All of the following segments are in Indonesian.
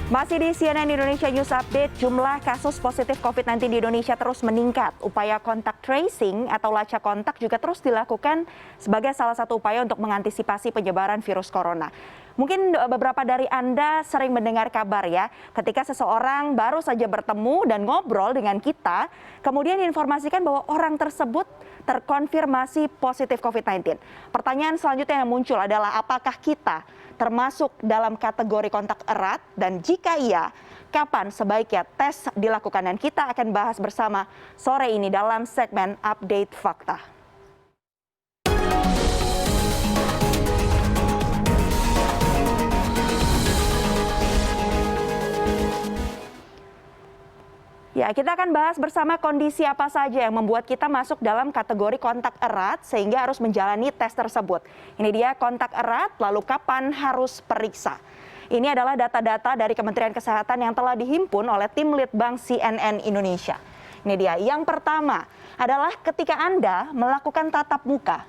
Masih di CNN Indonesia News Update, jumlah kasus positif COVID-19 di Indonesia terus meningkat. Upaya kontak tracing atau lacak kontak juga terus dilakukan sebagai salah satu upaya untuk mengantisipasi penyebaran virus corona. Mungkin beberapa dari Anda sering mendengar kabar ya, ketika seseorang baru saja bertemu dan ngobrol dengan kita, kemudian diinformasikan bahwa orang tersebut terkonfirmasi positif COVID-19. Pertanyaan selanjutnya yang muncul adalah apakah kita termasuk dalam kategori kontak erat, dan jika iya, kapan sebaiknya tes dilakukan? Dan kita akan bahas bersama sore ini dalam segmen Update Fakta. Ya, kita akan bahas bersama kondisi apa saja yang membuat kita masuk dalam kategori kontak erat sehingga harus menjalani tes tersebut. Ini dia kontak erat, lalu kapan harus periksa. Ini adalah data-data dari Kementerian Kesehatan yang telah dihimpun oleh tim Litbang CNN Indonesia. Ini dia, yang pertama adalah ketika Anda melakukan tatap muka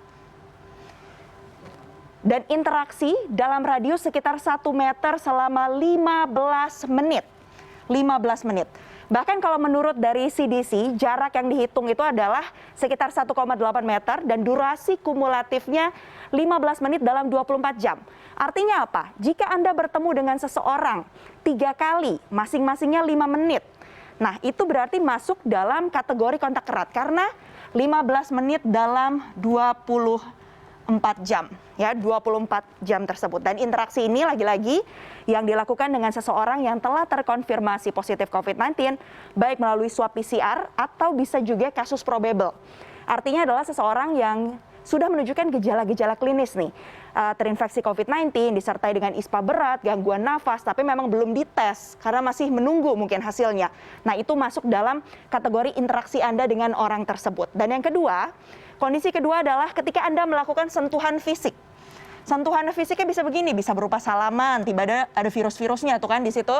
dan interaksi dalam radius sekitar 1 meter selama 15 menit. 15 menit. Bahkan kalau menurut dari CDC, jarak yang dihitung itu adalah sekitar 1,8 meter dan durasi kumulatifnya 15 menit dalam 24 jam. Artinya apa? Jika Anda bertemu dengan seseorang 3 kali, masing-masingnya 5 menit. Nah, itu berarti masuk dalam kategori kontak erat karena 15 menit dalam 24 jam, ya 24 jam tersebut. Dan interaksi ini lagi-lagi yang dilakukan dengan seseorang yang telah terkonfirmasi positif COVID-19, baik melalui swab PCR atau bisa juga kasus probable. Artinya adalah seseorang yang sudah menunjukkan gejala-gejala klinis nih, terinfeksi COVID-19, disertai dengan ispa berat, gangguan nafas, tapi memang belum dites karena masih menunggu mungkin hasilnya. Nah, itu masuk dalam kategori interaksi Anda dengan orang tersebut. Dan yang kedua, kondisi kedua adalah ketika Anda melakukan sentuhan fisik. Sentuhan fisiknya bisa begini, bisa berupa salaman, tiba-tiba ada virus-virusnya tuh kan di situ.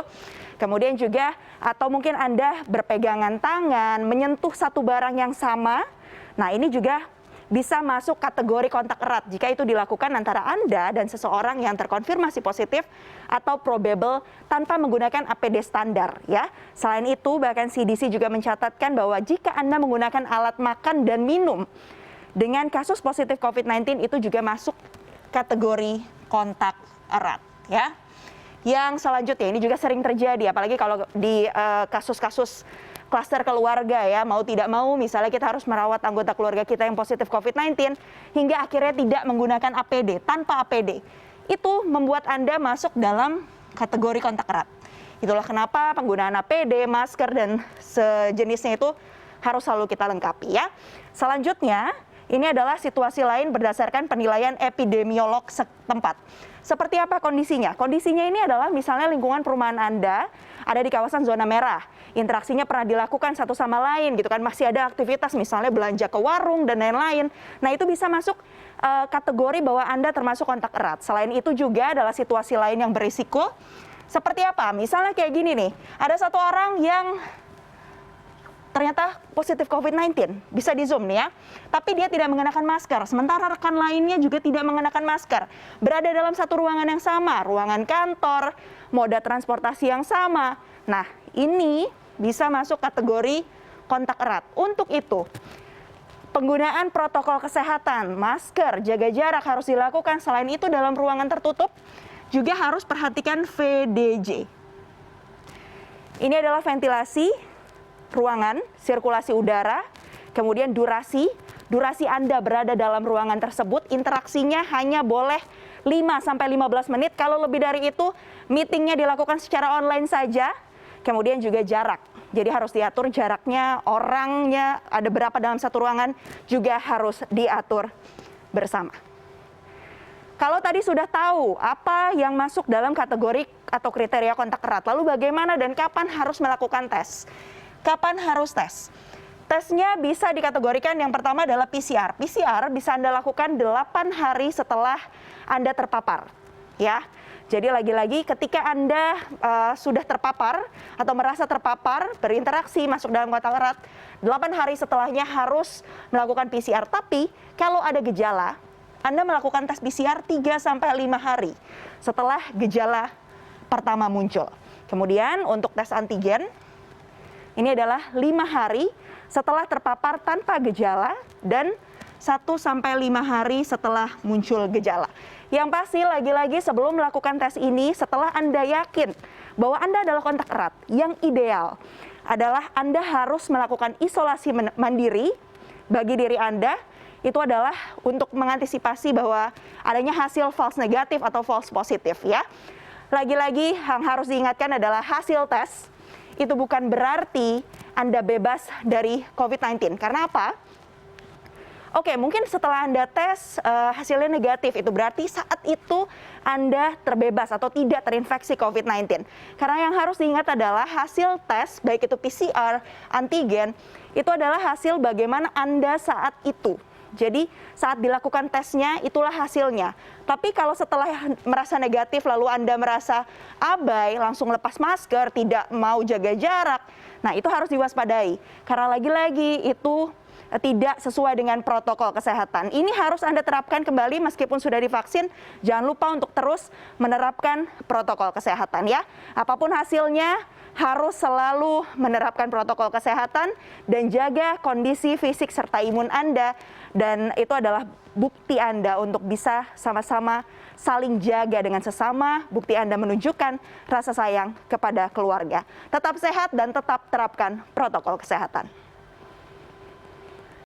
Kemudian juga atau mungkin Anda berpegangan tangan, menyentuh satu barang yang sama. Nah, ini juga bisa masuk kategori kontak erat jika itu dilakukan antara Anda dan seseorang yang terkonfirmasi positif atau probable tanpa menggunakan APD standar ya. Selain itu, bahkan CDC juga mencatatkan bahwa jika Anda menggunakan alat makan dan minum dengan kasus positif COVID-19 itu juga masuk kategori kontak erat ya. Yang selanjutnya ini juga sering terjadi apalagi kalau di kasus-kasus klaster keluarga ya, mau tidak mau misalnya kita harus merawat anggota keluarga kita yang positif COVID-19 hingga akhirnya tidak menggunakan APD, tanpa APD. Itu membuat Anda masuk dalam kategori kontak erat. Itulah kenapa penggunaan APD, masker dan sejenisnya itu harus selalu kita lengkapi ya. Selanjutnya, ini adalah situasi lain berdasarkan penilaian epidemiolog setempat. Seperti apa kondisinya? Kondisinya ini adalah misalnya lingkungan perumahan Anda ada di kawasan zona merah. Interaksinya pernah dilakukan satu sama lain gitu kan. Masih ada aktivitas misalnya belanja ke warung dan lain-lain. Nah, itu bisa masuk kategori bahwa Anda termasuk kontak erat. Selain itu juga adalah situasi lain yang berisiko. Seperti apa? Misalnya kayak gini nih. Ada satu orang yang ternyata positif COVID-19, bisa di zoom nih ya. Tapi dia tidak mengenakan masker, sementara rekan lainnya juga tidak mengenakan masker. Berada dalam satu ruangan yang sama, ruangan kantor, moda transportasi yang sama. Nah, ini bisa masuk kategori kontak erat. Untuk itu, penggunaan protokol kesehatan, masker, jaga jarak harus dilakukan. Selain itu, dalam ruangan tertutup juga harus perhatikan VDJ. Ini adalah ventilasi ruangan, sirkulasi udara, kemudian durasi Anda berada dalam ruangan tersebut, interaksinya hanya boleh 5-15 menit. Kalau lebih dari itu, meetingnya dilakukan secara online saja, kemudian juga jarak. Jadi harus diatur jaraknya, orangnya ada berapa dalam satu ruangan, juga harus diatur bersama. Kalau tadi sudah tahu apa yang masuk dalam kategori atau kriteria kontak erat, lalu bagaimana dan kapan harus melakukan tes? Kapan harus tes? Tesnya bisa dikategorikan yang pertama adalah PCR. PCR bisa Anda lakukan 8 hari setelah Anda terpapar. Ya, jadi lagi-lagi ketika Anda sudah terpapar atau merasa terpapar, berinteraksi, masuk dalam kontak erat, 8 hari setelahnya harus melakukan PCR. Tapi kalau ada gejala, Anda melakukan tes PCR 3-5 hari setelah gejala pertama muncul. Kemudian untuk tes antigen, ini adalah 5 hari setelah terpapar tanpa gejala dan 1-5 hari setelah muncul gejala. Yang pasti lagi-lagi sebelum melakukan tes ini, setelah Anda yakin bahwa Anda adalah kontak erat, yang ideal adalah Anda harus melakukan isolasi mandiri bagi diri Anda. Itu adalah untuk mengantisipasi bahwa adanya hasil false negatif atau false positif ya. Lagi-lagi yang harus diingatkan adalah hasil tes itu bukan berarti Anda bebas dari COVID-19. Karena apa? Oke, mungkin setelah Anda tes hasilnya negatif, itu berarti saat itu Anda terbebas atau tidak terinfeksi COVID-19. Karena yang harus diingat adalah hasil tes, baik itu PCR, antigen, itu adalah hasil bagaimana Anda saat itu. Jadi saat dilakukan tesnya itulah hasilnya. Tapi kalau setelah merasa negatif lalu Anda merasa abai, langsung lepas masker, tidak mau jaga jarak, nah itu harus diwaspadai. Karena lagi-lagi itu tidak sesuai dengan protokol kesehatan. Ini harus Anda terapkan kembali meskipun sudah divaksin. Jangan lupa untuk terus menerapkan protokol kesehatan ya. Apapun hasilnya harus selalu menerapkan protokol kesehatan dan jaga kondisi fisik serta imun Anda. Dan itu adalah bukti Anda untuk bisa sama-sama saling jaga dengan sesama. Bukti Anda menunjukkan rasa sayang kepada keluarga. Tetap sehat dan tetap terapkan protokol kesehatan.